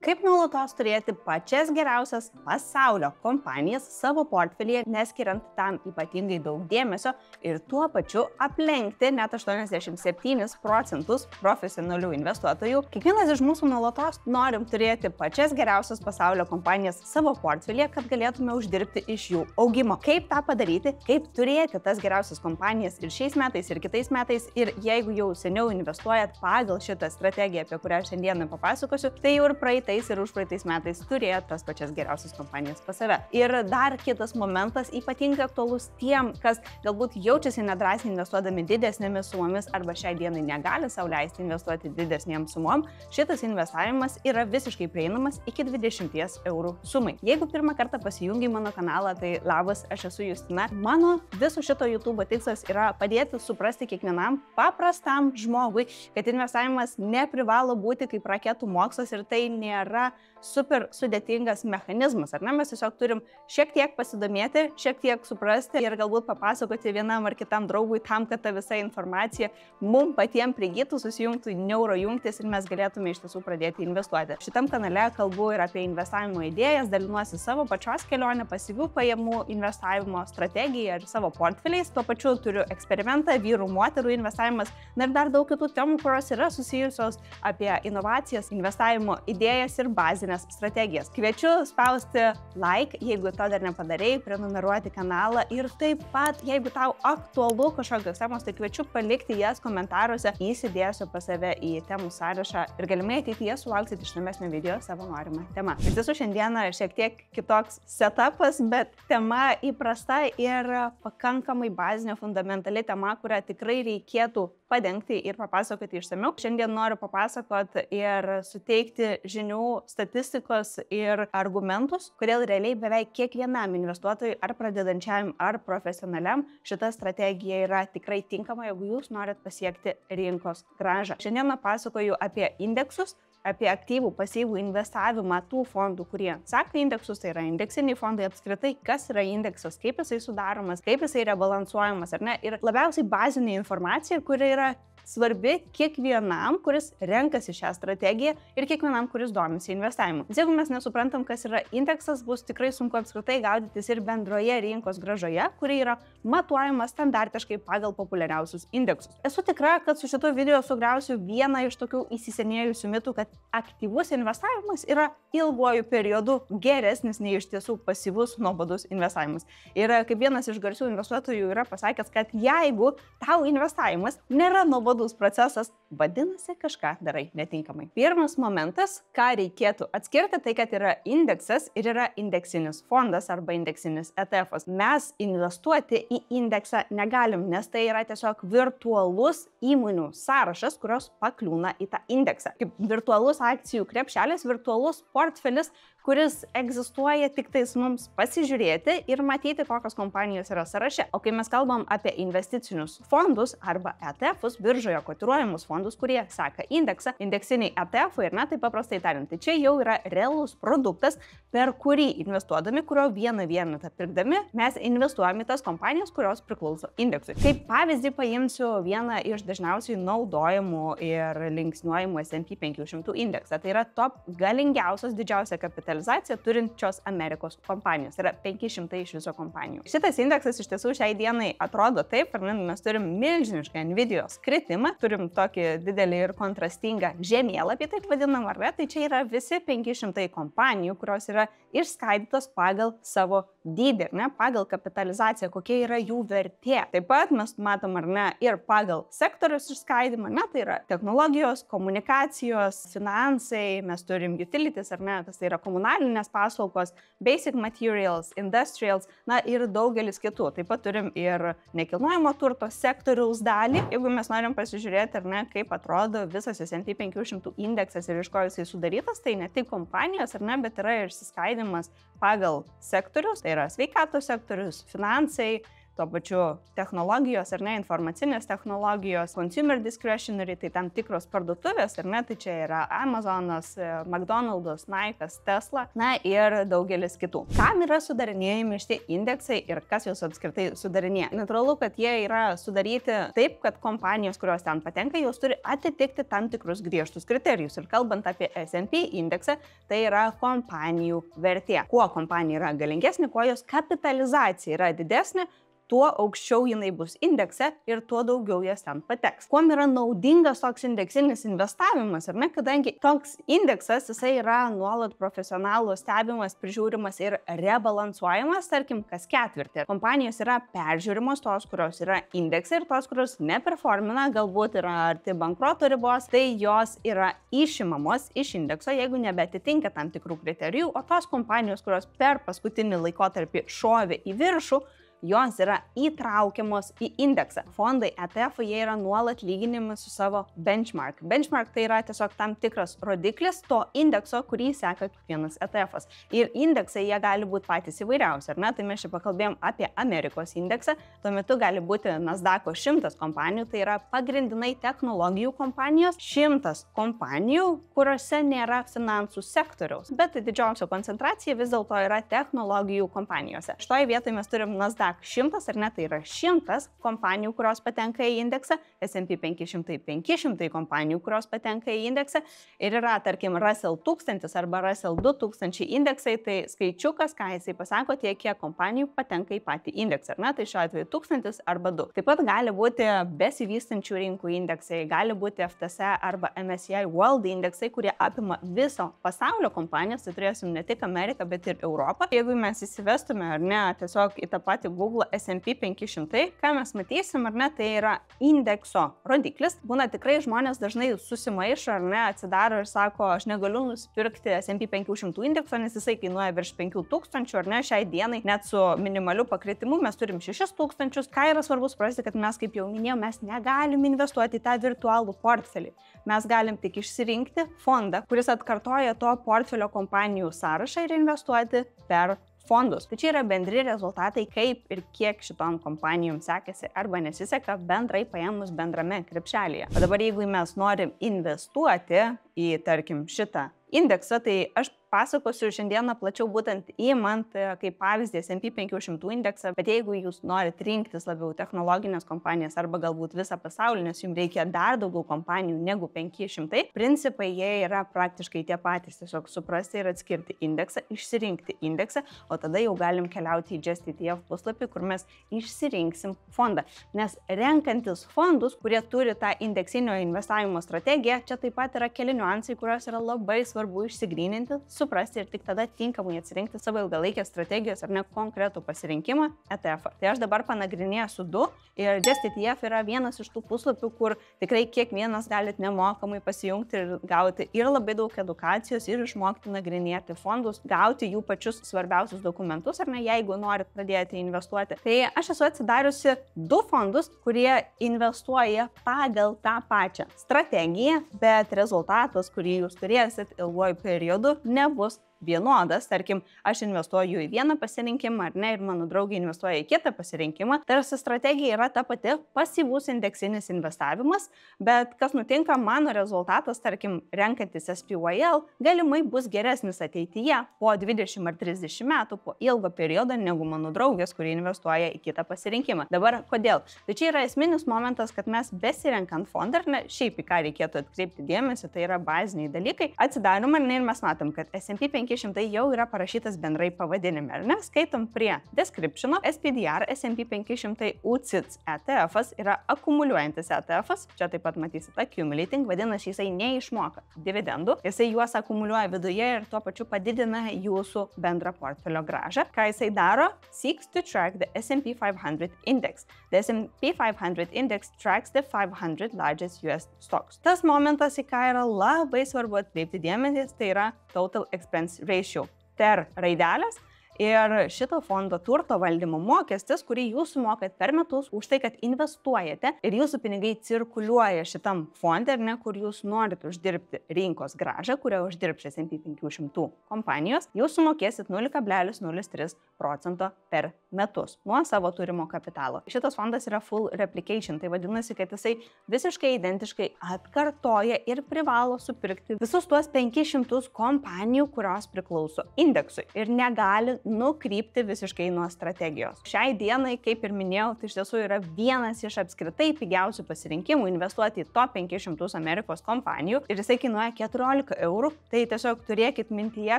Kaip nuolatos turėti pačias geriausias pasaulio kompanijas savo portfelyje, neskiriant tam ypatingai daug dėmesio ir tuo pačiu aplenkti net 87% profesionalių investuotojų. Kiekvienas iš mūsų nuolatos norim turėti pačias geriausias pasaulio kompanijas savo portfelyje, kad galėtume uždirbti iš jų augimo. Kaip tą padaryti, kaip turėti tas geriausias kompanijas ir šiais metais, ir kitais metais, ir jeigu jau seniau investuojat pagal šitą strategiją, apie kurią šiandieną papasakosiu, tai jau ir praeitais ir užpraeitais metais turėjot tas pačias geriausias kompanijas pas save. Ir dar kitas momentas, ypatingai aktualus tiem, kas galbūt jaučiasi nedrąsiai investuodami didesnėmis sumomis arba šiai dienai negali sau leisti investuoti didesnėm sumom, šitas investavimas yra visiškai prieinamas iki 20 eurų sumai. Jeigu pirmą kartą pasijungi mano kanalą, tai labas, aš esu Justina. Mano viso šito YouTube tikslas yra padėti suprasti kiekvienam paprastam žmogui, kad investavimas neprivalo būti kaip raketų mokslas ir tai nėra super sudėtingas mechanizmas, ar ne? Mes tiesiog turim šiek tiek pasidomėti, šiek tiek suprasti ir galbūt papasakoti vienam ar kitam draugui tam, kad ta visa informacija mums patiems prigytų, susijungtų neurojungtis ir mes galėtume iš tiesų pradėti investuoti. Šitam kanale kalbu ir apie investavimo idėjas, dalinuosi savo pačios kelionę, pasyvių pajamų investavimo strategiją ir savo portfeliais. Tuo pačiu turiu eksperimentą, vyrų, moterų investavimas, ir dar daug kitų temų, kurios yra susijusios apie inovacijas, investavimo idėjas ir bazinės strategijas. Kviečiu spausti like, jeigu to dar nepadarei, prenumeruoti kanalą ir taip pat, jeigu tau aktualu kažkokios temos, tai kviečiu palikti jas komentaruose, įsidėsiu pas save į temų sąrašą ir galimai ateityje sulauksit išsamesnio video savo norimą temą. Iš tiesų šiandieną šiek tiek kitoks setupas, bet tema įprasta ir pakankamai bazinė, fundamentali tema, kurią tikrai reikėtų padengti ir papasakoti išsamiau. Šiandien noriu papasakoti ir suteikti žinių, statistikos ir argumentus, kodėl realiai beveik kiekvienam investuotojui ar pradedančiam ar profesionaliam šita strategija yra tikrai tinkama, jeigu jūs norit pasiekti rinkos grąžą. Šiandien pasakoju apie indeksus, apie aktyvų pasyvų investavimą tų fondų, kurie seka indeksus, tai yra indeksiniai fondai apskritai, kas yra indeksas, kaip jisai sudaromas, kaip jisai rebalansuojamas, ar ne, ir labiausiai bazinė informacija, kuri yra svarbi kiekvienam, kuris renkasi šią strategiją ir kiekvienam, kuris domisi investavimu. Jeigu mes nesuprantam, kas yra indeksas, bus tikrai sunku apskritai gaudytis ir bendroje rinkos grąžoje, kuri yra matuojama standartiškai pagal populiariausius indeksus. Esu tikra, kad su šito video sugriausiu vieną iš tokių įsisenėjusių mitų, kad aktyvus investavimas yra ilguoju periodu geresnis nei iš tiesų pasyvus, nuobodus investavimas. Ir kaip vienas iš garsių investuotojų yra pasakęs, kad jeigu tau investavimas nėra nuobodus procesas, vadinasi, kažką darai netinkamai. Pirmas momentas, ką reikėtų atskirti, tai kad yra indeksas ir yra indeksinis fondas arba indeksinis ETF-as. Mes investuoti į indeksą negalim, nes tai yra tiesiog virtualus įmonių sąrašas, kurios pakliūna į tą indeksą. Kaip virtualus akcijų krepšelis, virtualus portfelis, kuris egzistuoja tik tais mums pasižiūrėti ir matyti, kokios kompanijos yra sąraše. O kai mes kalbam apie investicinius fondus arba ETF-us, biržoje kotiruojamus fondus, kurie seka indeksą, indeksiniai ETF-ai ir tai paprastai tariant, tai čia jau yra realus produktas, per kurį investuodami, kurio vieną vienetą pirkdami, mes investuojame į tas kompanijas, kurios priklauso indeksui. Kaip pavyzdį paimsiu vieną iš dažniausiai naudojamų ir linksniuojamų S&P 500 indeksą. Tai yra top galingiausios, didžiausia kapitalizacija turinčios Amerikos kompanijos. Tai yra 500 iš viso kompanijų. Šitas indeksas iš tiesų šiai dienai atrodo taip, ar ne, mes turim milžinišką Nvidios kritimą, turim tokį didelį ir kontrastingą žemėlapį, taip vadinam, ar ne, tai čia yra visi 500 kompanijų, kurios yra išskaidytos pagal savo dydį, ne, pagal kapitalizaciją, kokia yra jų vertė. Taip pat mes matom, ar ne, ir pagal sektorius išskaidymą, ne, tai yra technologijos, komunikacijos, finansai, mes turim utilities, ar ne, tai yra komunalinės paslaugos, basic materials, industrials, na ir daugelis kitų. Taip pat turim ir nekilnojamo turto sektoriaus dalį. Jeigu mes norim pasižiūrėti, ar ne, kaip atrodo visas S&P 500 indeksas ir iš ko jisai sudarytas, tai ne tik kompanijos, ar ne, bet yra išsiskaidimas pagal sektorius, tai yra sveikatos sektorius, finansai, tuo pačiu technologijos ar ne, informacinės technologijos, consumer discretionary, tai tam tikros parduotuvės, ar ne, tai čia yra Amazonas, McDonald's, Nike'as, Tesla, na ir daugelis kitų. Kam yra sudarinėjami šitie indeksai ir kas juos apskritai sudarinėja? Natūralu, kad jie yra sudaryti taip, kad kompanijos, kurios ten patenka, jos turi atitikti tam tikrus griežtus kriterijus. Ir kalbant apie S&P indeksą, tai yra kompanijų vertė. Kuo kompanija yra galingesnė, kuo jos kapitalizacija yra didesnė, tuo aukščiau jinai bus indekse ir tuo daugiau jas ten pateks. Kuom yra naudingas toks indeksinis investavimas, ar ne? Kadangi toks indeksas, jisai yra nuolat profesionalų stebimas, prižiūrimas ir rebalansuojamas, tarkim, kas ketvirtį. Kompanijos yra peržiūrimos, tos, kurios yra indekse ir tos, kurios neperformina, galbūt yra arti bankroto ribos, tai jos yra išimamos iš indekso, jeigu nebeatitinka tam tikrų kriterijų, o tos kompanijos, kurios per paskutinį laikotarpį šovė į viršų, jos yra įtraukiamos į indeksą. Fondai ETF jie yra nuolat lyginimi su savo benchmark. Benchmark tai yra tiesiog tam tikras rodiklis to indekso, kurį seka kiekvienas ETF'as. Ir indeksai jie gali būti patys įvairiausi, ar ne? Tai mes čia pakalbėjom apie Amerikos indeksą. Tuo metu gali būti Nasdaq'o 100 kompanijų, tai yra pagrindinai technologijų kompanijos, 100 kompanijų, kuriuose nėra finansų sektoriaus. Bet didžiausia koncentracija vis dėlto yra technologijų kompanijose. Šitoje vietoje mes turim Nasdaq 100, ar ne, tai yra 100 kompanijų, kurios patenka į indeksą, S&P 500 kompanijų, kurios patenka į indeksą ir yra, tarkim, Russell 1000 arba Russell 2000 indeksai, tai skaičiukas, ką jisai pasako, tiek kiek kompanijų patenka į patį indeksą, ar ne, tai šiuo atveju 1000 arba 2. Taip pat gali būti besivystančių rinkų indeksai, gali būti FTSE arba MSCI World indeksai, kurie apima viso pasaulio kompanijas, tai turėsim ne tik Ameriką, bet ir Europą. Jeigu mes įsivestume, ar ne, tiesiog į tą patį Google S&P 500, ką mes matysim, ar ne, tai yra indekso rodiklis. Būna tikrai žmonės dažnai susimaišo, ar ne, atsidaro ir sako, aš negaliu nusipirkti S&P 500 indekso, nes jisai kainuoja virš 5000, ar ne, šiai dienai net su minimaliu pakritimu mes turim 6000. Ką yra svarbu suprasti, kad mes, kaip jau minėjau, mes negalim investuoti į tą virtualų portfelį. Mes galim tik išsirinkti fondą, kuris atkartoja to portfelio kompanijų sąrašą ir investuoti per fondus. Tai čia yra bendri rezultatai, kaip ir kiek šitom kompanijom sekasi arba nesiseka bendrai paėmus bendrame krepšelyje. O dabar jeigu mes norim investuoti į, tarkim, šitą indeksą, tai aš pasakosiu šiandieną plačiau būtent įmant kaip pavyzdį S&P 500 indeksą, bet jeigu jūs norit rinktis labiau technologinės kompanijas arba galbūt visą pasaulį, nes jums reikia dar daugiau kompanijų negu 500, principai jie yra praktiškai tie patys, tiesiog suprasti ir atskirti indeksą, išsirinkti indeksą, o tada jau galim keliauti į Just ETF puslapį, kur mes išsirinksim fondą. Nes renkantis fondus, kurie turi tą indeksinio investavimo strategiją, čia taip pat yra keli niuansai, kurios yra labai svarbu išsigryninti, suprasti ir tik tada tinkamai atsirinkti savo ilgalaikės strategijos ar ne konkretų pasirinkimą ETF. Tai aš dabar panagrinėsiu 2 ir Just ETF yra vienas iš tų puslapių, kur tikrai kiekvienas galit nemokamai pasijungti ir gauti ir labai daug edukacijos ir išmokti nagrinėti fondus, gauti jų pačius svarbiausius dokumentus ar ne, jeigu norit pradėti investuoti. Tai aš esu atsidariusi 2 fondus, kurie investuoja pagal tą pačią strategiją, bet rezultatas, kurį jūs turėsit ilguoju periodu, nebus vienodas. Tarkim, aš investuoju į vieną pasirinkimą, ar ne, ir mano draugai investuoja į kitą pasirinkimą. Tarsi strategija yra ta pati, pasyvus indeksinis investavimas, bet kas nutinka, mano rezultatas, tarkim, renkantis SPYL, galimai bus geresnis ateityje po 20 ar 30 metų, po ilgo periodo, negu mano draugės, kurie investuoja į kitą pasirinkimą. Dabar, kodėl? Tai čia yra esminis momentas, kad mes besirenkant fondą, ar ne, šiaip į ką reikėtų atkreipti dėmesį, tai yra baziniai dalykai. Atsidarom, ar ne, ir mes matom, kad S&P 500 jau yra parašytas bendrai pavadinime, ar ne? Skaitom prie description'o, SPDR S&P 500 UCITS ETF'as yra akumuliuojantis ETF'as, čia taip pat matysit accumulating, vadinasi, jisai neišmoka dividendų, jisai juos akumuliuoja viduje ir tuo pačiu padidina jūsų bendrą portfelio grąžą. Ką jisai daro? Seeks to track the S&P 500 index. The S&P 500 index tracks the 500 largest US stocks. Tas momentas, į ką yra labai svarbu atkreipti dėmesį, tai yra total expense ratio. TER raidelės Ir šito fondo turto valdymo mokestis, kurį jūs sumokat per metus už tai, kad investuojate ir jūsų pinigai cirkuliuoja šitam fonde, ar ne, kur jūs norite uždirbti rinkos grąžą, kurią uždirbs S&P 500 kompanijos, jūs sumokėsit 0,03% per metus nuo savo turimo kapitalo. Šitas fondas yra full replication, tai vadinasi, kad jisai visiškai identiškai atkartoja ir privalo supirkti visus tuos 500 kompanijų, kurios priklauso indeksui ir negali nukrypti visiškai nuo strategijos. Šiai dienai, kaip ir minėjau, tai iš tiesų yra vienas iš apskritai pigiausių pasirinkimų investuoti į top 500 Amerikos kompanijų ir jisai kainuoja 14 eurų, tai tiesiog turėkit mintyje,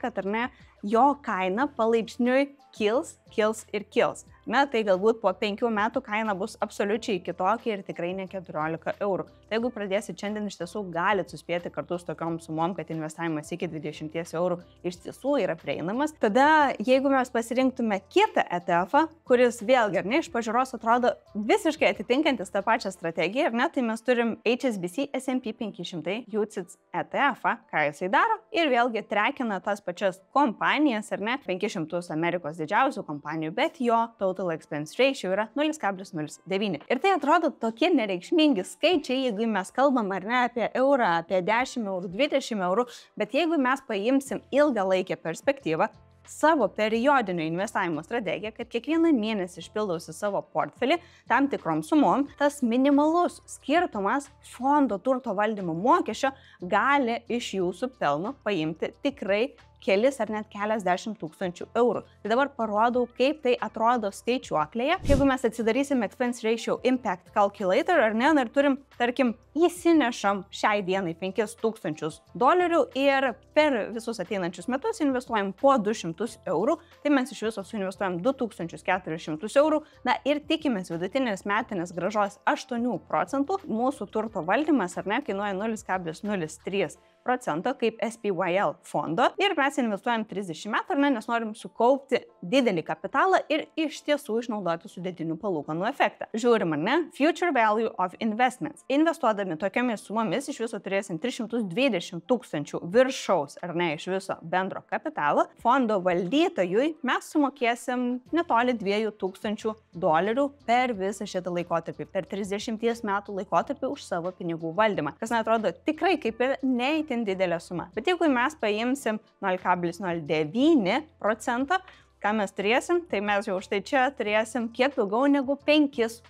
kad ar ne, jo kaina palaipsniui kils ir kils. Na, tai galbūt po 5 metų kaina bus absoliučiai kitokia ir tikrai ne 14 eurų. Tai jeigu pradėsit šiandien, iš tiesų galit suspėti kartu su tokiom sumom, kad investavimas iki 20 eurų iš tiesų yra prieinamas. Tada, jeigu mes pasirinktume kitą ETF-ą, kuris vėlgi, ar ne, iš pažiūros atrodo visiškai atitinkantis tą pačią strategiją, ar ne, tai mes turim HSBC S&P 500 UCITS ETF-ą, ką jisai daro, ir vėlgi trekina tas pačias kompanijas, ar ne, 500 Amerikos didžiausių kompanijų, bet jo total expense ratio yra 0,09. Ir tai atrodo tokie nereikšmingi skaičiai, jeigu mes kalbam ar ne apie eurą, apie 10 eurų, 20 eurų, bet jeigu mes paimsim ilgalaikę perspektyvą, savo periodinio investavimo strategiją, kad kiekvieną mėnesį išpildausi savo portfelį tam tikrom sumom, tas minimalus skirtumas fondo turto valdymo mokesčio gali iš jūsų pelno paimti tikrai kelis ar net keliasdešimt tūkstančių eurų. Tai dabar parodau, kaip tai atrodo skaičiuoklėje. Jeigu mes atsidarysim Expense Ratio Impact Calculator, ar ne, ir turim, tarkim, įsinešam šiai dienai $5,000 ir per visus ateinančius metus investuojam po 200 eurų, tai mes iš viso suinvestuojam 2400 eurų, na ir tikimės vidutinės metinės grąžos 8%, mūsų turto valdymas, ar ne, kainuoja 0,03% kaip SPYL fondo ir mes investuojam 30 metų, ar ne, nes norim sukaupti didelį kapitalą ir iš tiesų išnaudoti sudėtinių palūkanų efektą. Žiūrim, ar ne, Future Value of Investments. Investuodami tokiamis sumomis iš viso turėsim 320 tūkstančių viršaus, ar ne, iš viso bendro kapitalo. Fondo valdytojui mes sumokėsim netoli $2,000 per visą šitą laikotarpį, per 30 metų laikotarpį už savo pinigų valdymą, kas atrodo tikrai kaip ir neįtin didelė suma. Bet jeigu mes paimsim 0,09%, ką mes turėsim, tai mes jau štai čia turėsim kiek daugiau negu $5,000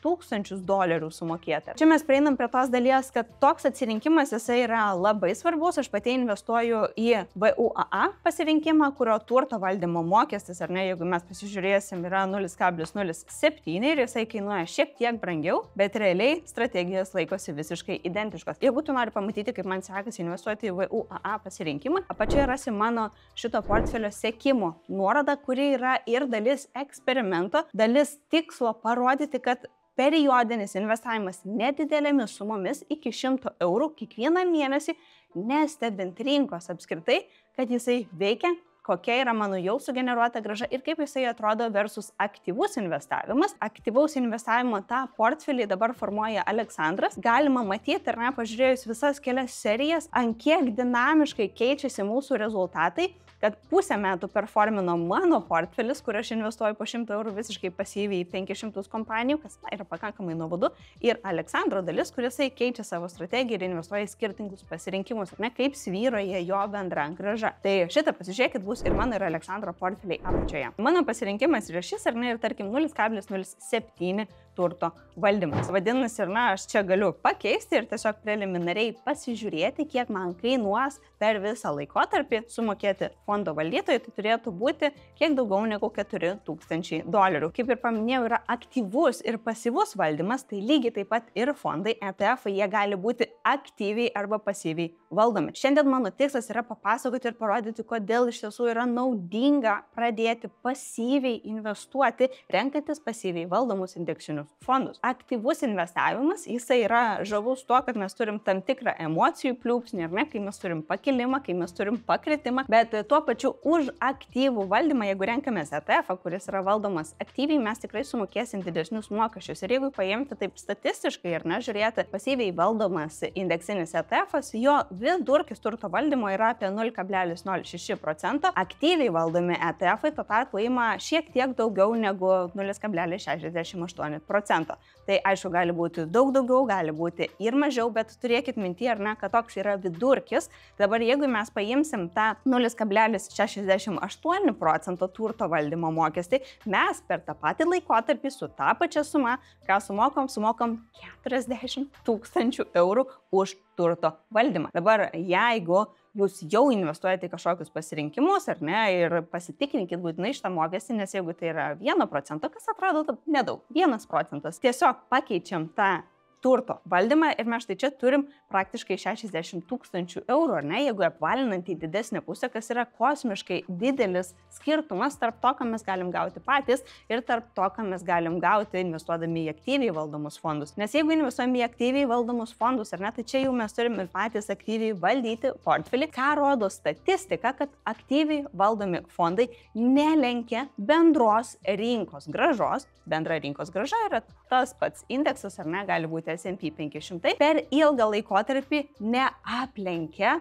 sumokėti. Čia mes prieinam prie tos dalies, kad toks atsirinkimas jisai yra labai svarbus. Aš pati investuoju į VUAA pasirinkimą, kurio turto valdymo mokestis, ar ne, jeigu mes pasižiūrėsim, yra 0,07 ir jisai kainuoja šiek tiek brangiau, bet realiai strategijos laikosi visiškai identiškos. Jeigu tu nori pamatyti, kaip man sekasi investuoti į VUAA pasirinkimą, apačioje rasi mano šito portfelio sekimo nuorodą, kuri yra ir dalis eksperimento, dalis tikslo parodyti, kad periodinis investavimas nedidelėmis sumomis iki 100 eurų kiekvieną mėnesį, nestebint rinkos apskritai, kad jisai veikia, kokia yra mano jau sugeneruota grąža ir kaip jisai atrodo versus aktyvus investavimas. Aktyvaus investavimo tą portfelį dabar formuoja Aleksandras. Galima matyti, ar ne, pažiūrėjus visas kelias serijas, ant kiek dinamiškai keičiasi mūsų rezultatai, kad pusę metų performino mano portfelis, kur aš investuoju po 100 eurų visiškai pasyviai į 500 kompanijų, kas yra pakankamai nuobodu, ir Aleksandro dalis, kuris keičia savo strategiją ir investuoja į skirtingus pasirinkimus, ar ne, kaip svyroja jo bendra grąža. Tai šitą pasižiūrėkit, bus ir mano ir Aleksandro portfeliai apačioje. Mano pasirinkimas yra šis, ar ne, ir tarkim 0,07 turto valdymas. Vadinasi, ir na, aš čia galiu pakeisti ir tiesiog preliminariai pasižiūrėti, kiek man kainuos per visą laikotarpį sumokėti fondo valdytojui, tai turėtų būti kiek daugiau negu $4,000. Kaip ir paminėjau, yra aktyvus ir pasyvus valdymas, tai lygiai taip pat ir fondai ETF, jie gali būti aktyviai arba pasyviai valdomi. Šiandien mano tikslas yra papasakoti ir parodyti, kodėl iš tiesų yra naudinga pradėti pasyviai investuoti, renkantis pasyviai valdomus indeksinius indeksinius fondus. Aktyvus investavimas, jisai yra žavus tuo, kad mes turim tam tikrą emocijų pliūpsnį, ar ne, kai mes turim pakilimą, kai mes turim pakritimą, bet tuo pačiu už aktyvų valdymą, jeigu renkamės ETF, kuris yra valdomas aktyviai, mes tikrai sumokėsim didesnius mokesčius. Ir jeigu paimti taip statistiškai ir žiūrėti pasyviai valdomas indeksinis ETF'as, jo vidurkis turto valdymo yra apie 0,06%, aktyviai valdomi ETF'ai tuo tarpu ima šiek tiek daugiau negu 0,68%. Tai aišku, gali būti daug daugiau, gali būti ir mažiau, bet turėkit minty, ar ne, kad toks yra vidurkis. Dabar jeigu mes paimsim tą 0,68% turto valdymo mokestį, mes per tą patį laikotarpį su tą pačią sumą, ką sumokam 40 000 eurų už turto valdymą. Dabar jeigu jūs jau investuojate į kažkokius pasirinkimus, ar ne, ir pasitikrinkit būtinai šitą mokestį, nes jeigu tai yra 1%, kas atrodo nedaug, 1%, tiesiog pakeičiam tą turto valdymą ir mes štai čia turim praktiškai 60 000 eurų, ar ne, jeigu apvalinant į didesnę pusę, kas yra kosmiškai didelis skirtumas tarp to, ką mes galim gauti patys ir tarp to, ką mes galim gauti investuodami į aktyviai valdomus fondus. Nes jeigu investuojame į aktyviai valdomus fondus, ar ne, tai čia jau mes turim ir patys aktyviai valdyti portfelį, ką rodo statistika, kad aktyviai valdomi fondai nelenkia bendros rinkos grąžos. Bendra rinkos grąža yra tas pats indeksas, ar ne, gali būti S&P 500, per ilgą laikotarpį neaplenkia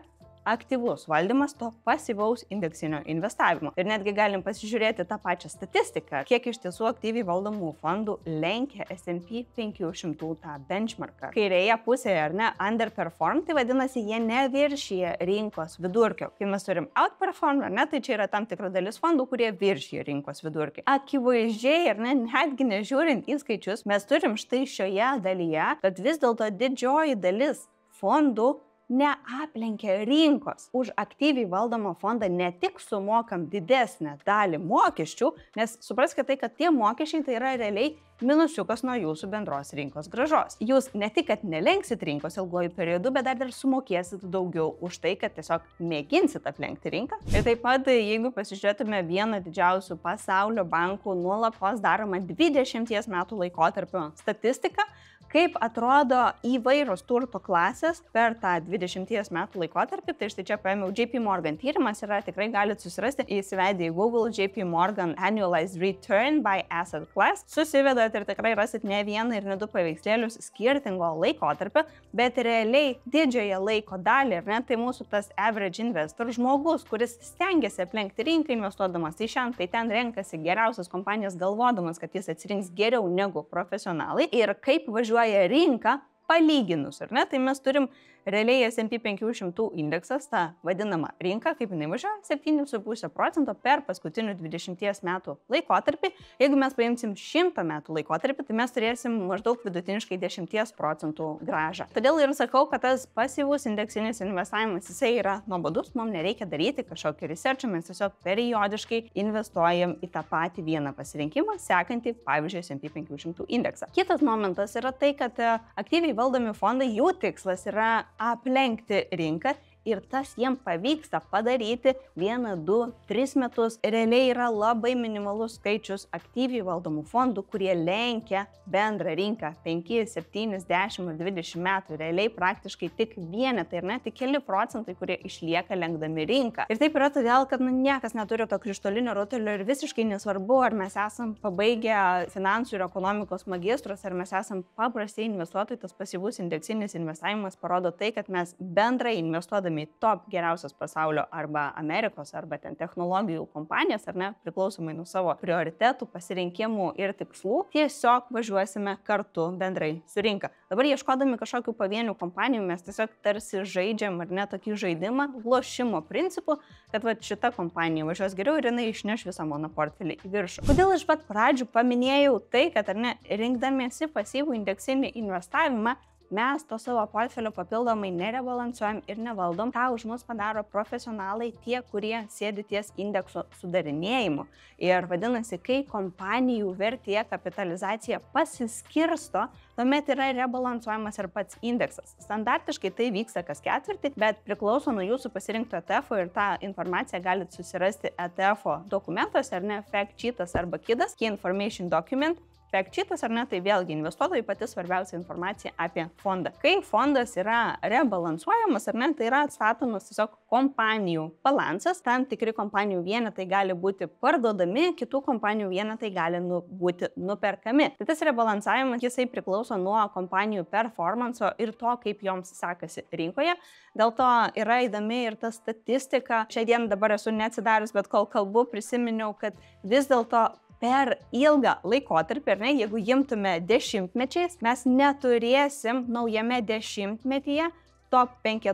aktyvus valdymas to pasyvaus indeksinio investavimo. Ir netgi galim pasižiūrėti tą pačią statistiką, kiek iš tiesų aktyviai valdomų fondų lenkia S&P 500 tą benchmarką. Kairėje pusėje, ar ne, underperform, tai vadinasi, jie neviršyje rinkos vidurkio. Kai mes turim outperform, ar ne, tai čia yra tam tikra dalis fondų, kurie viršyje rinkos vidurkį. Akivaizdžiai, ar ne, netgi nežiūrint į skaičius, mes turim štai šioje dalyje, kad vis dėlto didžioji dalis fondų neaplenkia rinkos. Už aktyviai valdomą fondą ne tik sumokam didesnę dalį mokesčių, nes supraskite tai, kad tie mokesčiai tai yra realiai minusiukas nuo jūsų bendros rinkos grąžos. Jūs ne tik, kad nelenksit rinkos ilguoju periodu, bet dar ir sumokėsit daugiau už tai, kad tiesiog mėginsit aplenkti rinką. Ir taip pat, jeigu pasižiūrėtume vieną didžiausių pasaulio bankų nuolatos daromą 20 metų laikotarpio statistiką, kaip atrodo įvairios turto klasės per tą 20 metų laikotarpį, tai štai čia paėmiau JP Morgan tyrimas, yra tikrai galite susirasti, įsivedę į Google JP Morgan Annualized Return by Asset Class, susivedat ir tikrai rasit ne vieną ir ne du paveikslėlius skirtingo laikotarpio, bet realiai didžiąją laiko dalį, ar ne, tai mūsų tas average investor žmogus, kuris stengiasi aplenkti rinką investuodamas, tai šiandien tai ten renkasi geriausias kompanijas galvodamas, kad jis atsirinks geriau negu profesionalai ir kaip važiuoja rinka palyginus, ar ne? Tai mes turim realiai S&P 500 indeksas, tą vadinamą rinką, kaip jinai važiuoja, 7,5% per paskutinių 20 metų laikotarpį. Jeigu mes paimsim 100 metų laikotarpį, tai mes turėsim maždaug vidutiniškai 10% grąžą. Todėl ir sakau, kad tas pasyvus indeksinis investavimas, jisai yra nuobodus, mums nereikia daryti kažkokį researchą, mes tiesiog periodiškai investuojam į tą patį vieną pasirinkimą, sekantį, pavyzdžiui, S&P 500 indeksą. Kitas momentas yra tai, kad aktyviai valdomi fondai, jų tikslas yra aplenkti rinką ir tas jiems pavyksta padaryti 1, 2, 3 metus. Realiai yra labai minimalus skaičius aktyviai valdomų fondų, kurie lenkia bendrą rinką 5, 7, 10 ar 20 metų. Realiai praktiškai tik vienetai ir ne tik keli procentai, kurie išlieka lenkdami rinką. Ir taip yra todėl, kad niekas neturi to krištolinio rutulio ir visiškai nesvarbu, ar mes esam pabaigę finansų ir ekonomikos magistrus, ar mes esam paprastai investuotojai, tas pasyvus indeksinis investavimas parodo tai, kad mes bendrai investuodami top geriausias pasaulio arba Amerikos arba ten technologijų kompanijas, ar ne, priklausomai nuo savo prioritetų, pasirinkimų ir tikslų, tiesiog važiuosime kartu bendrai su rinka. Dabar ieškodami kažkokių pavienių kompanijų, mes tiesiog tarsi žaidžiam, ar ne, tokį žaidimą, lošimo principu, kad va, šita kompanija važiuos geriau ir jinai išneš visą mano portfelį į viršų. Kodėl iš pat pradžių paminėjau tai, kad, ar ne, rinkdamiesi pasyvų indeksinį investavimą, mes to savo portfelio papildomai nerebalansuojam ir nevaldom. Ta už mus padaro profesionalai, tie, kurie sėdi ties indekso sudarinėjimu. Ir vadinasi, kai kompanijų vertė, kapitalizacija pasiskirsto, tuomet yra rebalansuojamas ir pats indeksas. Standartiškai tai vyksta kas ketvirtį, bet priklauso nuo jūsų pasirinkto ETF-o ir tą informaciją galite susirasti ETF-o dokumentuose, ar ne, fact sheetas arba kidas, key information document. fact sheetas, ar ne, tai vėlgi investuotojai pati svarbiausia informacija apie fondą. Kai fondas yra rebalansuojamas, ar ne, tai yra atstatomas tiesiog kompanijų balansas, tam tikri kompanijų vienetai gali būti parduodami, kitų kompanijų vienetai gali būti nuperkami. Tai tas rebalansavimas, jisai priklauso nuo kompanijų performanso ir to, kaip joms sekasi rinkoje. Dėl to yra įdomi ir ta statistika. Šiandien dabar esu neatsidarius, bet kol kalbu prisiminiau, kad vis dėlto per ilgą laikotarpį, ar ne, jeigu imtume dešimtmečiais, mes neturėsim naujame dešimtmetyje top 5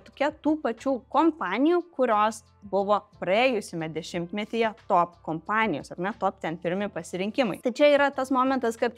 tų pačių kompanijų, kurios buvo praėjusiame dešimtmetyje top kompanijos, ar ne, top 10 pirmi pasirinkimai. Tai čia yra tas momentas, kad,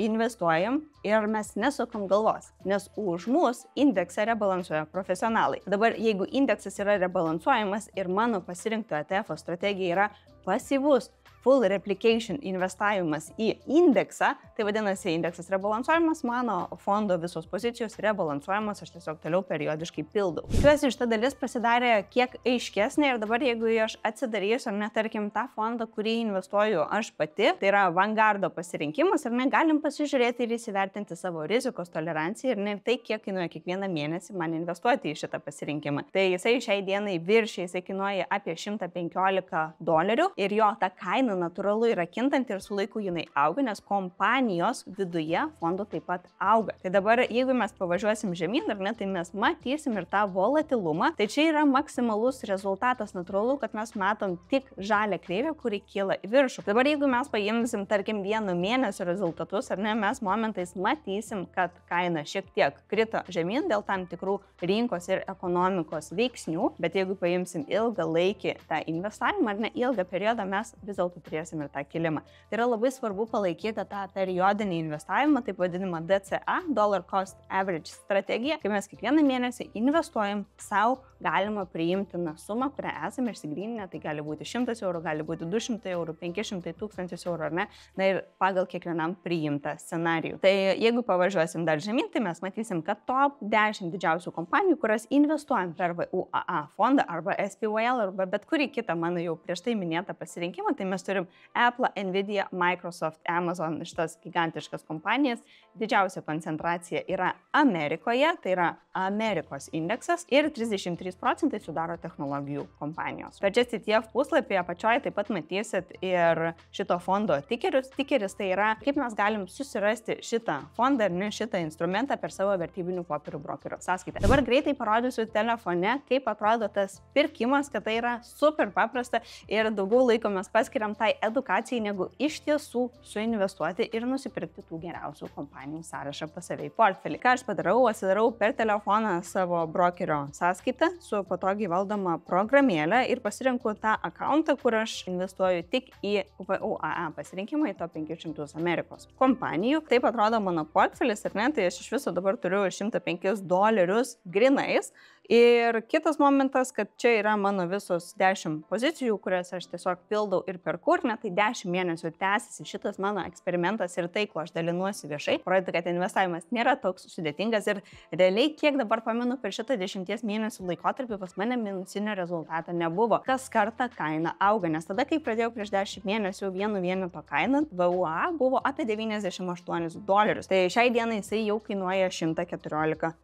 investuojam ir mes nesukam galvos, nes už mus indeksą rebalansuoja profesionalai. Dabar, jeigu indeksas yra rebalansuojamas ir mano pasirinkto ETF strategija yra pasyvus, full replication investavimas į indeksą, tai vadinasi indeksas rebalansuojamas, mano fondo visos pozicijos rebalansuojamas, aš tiesiog toliau periodiškai pildau. Tikiuosi, šita dalis pasidarė kiek aiškesnė ir dabar, jeigu aš atsidarysiu, ar ne, tarkim, tą fondą, kurį investuoju aš pati, tai yra Vanguardo pasirinkimas, ar ne, galim pasižiūrėti ir įsivertinti savo rizikos toleranciją ir ne tai, kiek kainuoja kiekvieną mėnesį man investuoti į šitą pasirinkimą. Tai jisai šiai dienai viršia, jisai kainuoja apie $115 ir jo ta kaina natūralu yra kintanti ir su laiku jinai auga, nes kompanijos viduje fondų taip pat auga. Tai dabar, jeigu mes pavažiuosim žemyn, ar ne, tai mes matysim ir tą volatilumą. Tai čia yra maksimalus rezultatas, natūralu, kad mes matom tik žalią kreivę, kuri kyla į viršų. Dabar, jeigu mes paimsim, tarkim, 1 mėnesio rezultatus, ar ne, mes momentais matysim, kad kaina šiek tiek krito žemyn dėl tam tikrų rinkos ir ekonomikos veiksnių, bet jeigu paimsim ilgą laikį tą investavimą, ar ne, ilgą periodą, mes vis dėlto turėsim ir tą kilimą. Tai yra labai svarbu palaikyti tą periodinį investavimą, taip vadinamą DCA, Dollar Cost Average strategiją, kai mes kiekvieną mėnesį investuojam savo galima priimtiną sumą, kurią esame išsigryninę, tai gali būti 100 eurų, gali būti 200 eurų, 500, 1000 eurų, ar ne, na ir pagal kiekvienam priimtą scenarijų. Tai jeigu pavažiuosim dar žemyn, tai mes matysim, kad top 10 didžiausių kompanijų, kurias investuojam per VUAA fondą arba SPYL arba bet kurį kitą mano jau prieš tai minėtą pasirinkimą, tai mes turim Apple, Nvidia, Microsoft, Amazon, šitas gigantiškas kompanijas. Didžiausia koncentracija yra Amerikoje, tai yra Amerikos indeksas ir 33% sudaro technologijų kompanijos. Per ETF puslapyje apačioje taip pat matysit ir šito fondo tikerius. Tikeris tai yra, kaip mes galim susirasti šitą fondą ar ne šitą instrumentą per savo vertybinių popierių brokerio sąskaitą. Dabar greitai parodysiu telefone, kaip atrodo tas pirkimas, kad tai yra super paprasta ir daugiau laiko mes paskiriam tai edukacijai, negu iš tiesų suinvestuoti ir nusipirkti tų geriausių kompanijų sąrašą pas save į portfelį. Ką aš padarau? Atsidarau per telefoną savo brokerio sąskaitą su patogiai valdoma programėlė ir pasirenku tą akauntą, kur aš investuoju tik į VUAA pasirinkimą į top 500 Amerikos kompanijų. Taip atrodo mano portfelis, ar ne? Tai aš iš viso dabar turiu $105 grinais. Ir kitas momentas, kad čia yra mano visos 10 pozicijų, kurias aš tiesiog pildau ir perku, ne, tai 10 mėnesių tęsiasi šitas mano eksperimentas ir tai, kuo aš dalinuosi viešai. Parodyta, kad investavimas nėra toks sudėtingas ir realiai, kiek dabar pamenu, per šitą 10 mėnesių laikotarpį pas mane minusinio rezultato nebuvo. Kas kartą kaina auga, nes tada, kai pradėjau prieš 10 mėnesių vieno vieneto kainą, VUA buvo apie $98. Tai šiai dienai jisai jau kainuoja $114.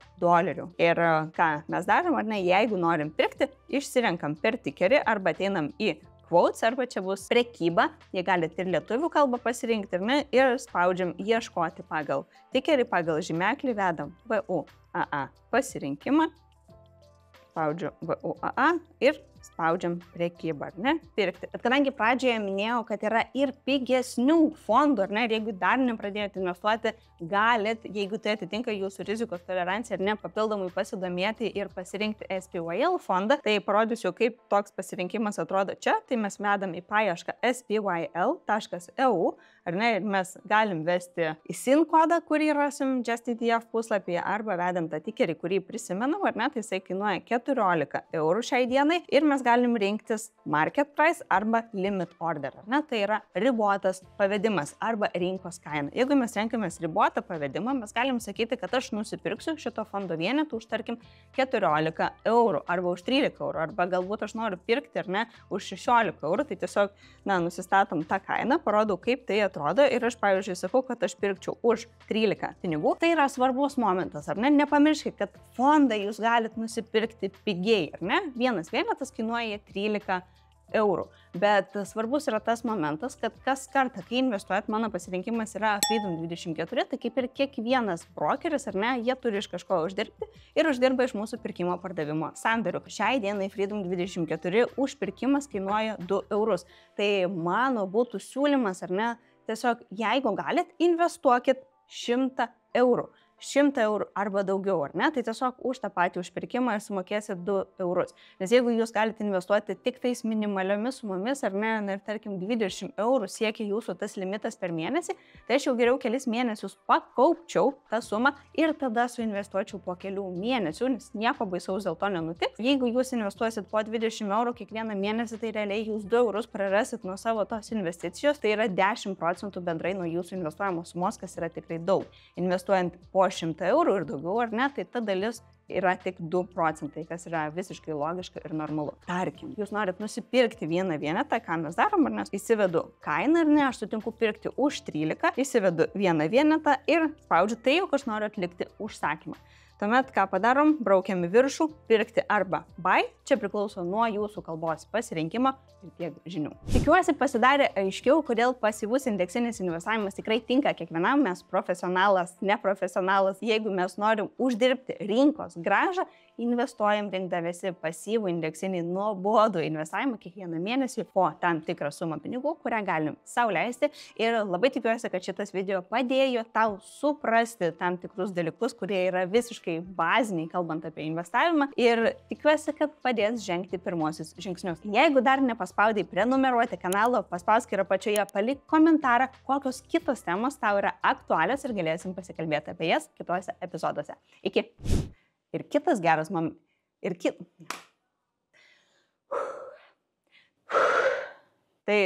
Ir ką mes darom, ar ne, jeigu norim pirkti, išsirenkam per tikerį arba ateinam į quotes, arba čia bus prekyba, jie galite ir lietuvių kalbą pasirinkti, ar ne, ir spaudžiam ieškoti pagal tikerį, pagal žymeklį, vedam VUAA pasirinkimą, spaudžiu VUAA ir spaudžiam prekybą, ar ne, pirkti. Bet kadangi pradžioje minėjau, kad yra ir pigesnių fondų, ar ne, ir jeigu dar nepradėjote investuoti, galit, jeigu tai atitinka jūsų rizikos toleranciją, ar ne, papildomai pasidomėti ir pasirinkti SPYL fondą. Tai parodysiu, kaip toks pasirinkimas atrodo čia. Tai mes vedam į paiešką spyl.eu, ar ne, ir mes galim vesti ISIN kodą, kurį rasim Just ETF puslapyje, arba vedam tą tikerį, kurį prisimenam, ar ne, tai jisai kainuoja €14 šiai dienai. Ir mes galim rinktis market price arba limit order, ar ne? Tai yra ribotas pavedimas arba rinkos kaina. Jeigu mes renkamės ribotą pavedimą, mes galim sakyti, kad aš nusipirksiu šito fondo vienetų už, tarkim, €14 arba už €13, arba galbūt aš noriu pirkti, ar ne, už €16. Tai tiesiog, nusistatom tą kainą, parodau, kaip tai atrodo atrodo ir aš, pavyzdžiui, sakau, kad aš pirkčiau už 13 pinigų, tai yra svarbus momentas, ar ne? Nepamirškite, kad fondą jūs galite nusipirkti pigiai, ar ne? Vienas vienetas kainuoja 13 eurų. Bet svarbus yra tas momentas, kad kas kartą, kai investuojat, mano pasirinkimas yra Freedom24, tai kaip ir kiekvienas brokeris, ar ne, jie turi iš kažko uždirbti ir uždirba iš mūsų pirkimo pardavimo sandorių. Šiai dienai Freedom24 už pirkimas kainuoja 2 eurus. Tai mano būtų siūlymas, ar ne, tiesiog jeigu galit, investuokit 100 eurų. 100 eurų arba daugiau, ar ne? Tai tiesiog už tą patį užpirkimą ir sumokėsit 2 eurus. Nes jeigu jūs galite investuoti tik tais minimaliomis sumomis, ar ne, ir tarkim 20 eurų siekia jūsų tas limitas per mėnesį, tai aš jau geriau kelis mėnesius pakaupčiau tą sumą ir tada suinvestuočiau po kelių mėnesių, nes nieko baisaus dėl to nenutiks. Jeigu jūs investuosit po 20 eurų kiekvieną mėnesį, tai realiai jūs 2 eurus prarasit nuo savo tos investicijos, tai yra 10% bendrai nuo jūsų investuojamos sumos, kas yra tikrai daug. Investuojant po 100 eurų ir daugiau, ar ne, tai ta dalis yra tik 2 procentai, kas yra visiškai logiška ir normalu. Tarkim, jūs norit nusipirkti vieną vienetą, ką mes darom, ar ne? Įsivedu kainą, ar ne, aš sutinku pirkti už 13, įsivedu vieną vienetą ir spaudžiu tai, jog aš noriu atlikti užsakymą. Tuomet, ką padarom, braukiam į viršų, pirkti arba buy, čia priklauso nuo jūsų kalbos pasirinkimo ir tiek žinių. Tikiuosi pasidarė aiškiau, kodėl pasyvus indeksinis investavimas tikrai tinka kiekvienam, mes profesionalas, neprofesionalas, jeigu mes norim uždirbti rinkos grąžą, investuojam rinkdavėsi pasyvų indeksinį nuobodų investavimą kiekvieną mėnesį po tam tikrą sumą pinigų, kurią galim sau leisti ir labai tikiuosi, kad šitas video padėjo tau suprasti tam tikrus dalykus, kurie yra visiškai baziniai, kalbant apie investavimą ir tikiuosi, kad padės žengti pirmosius žingsnius. Jeigu dar nepaspaudai prenumeruoti kanalo, paspausk ir apačioje palik komentarą, kokios kitos temos tau yra aktualios ir galėsim pasikalbėti apie jas kitose epizoduose. Iki. Ir kitas geras Tai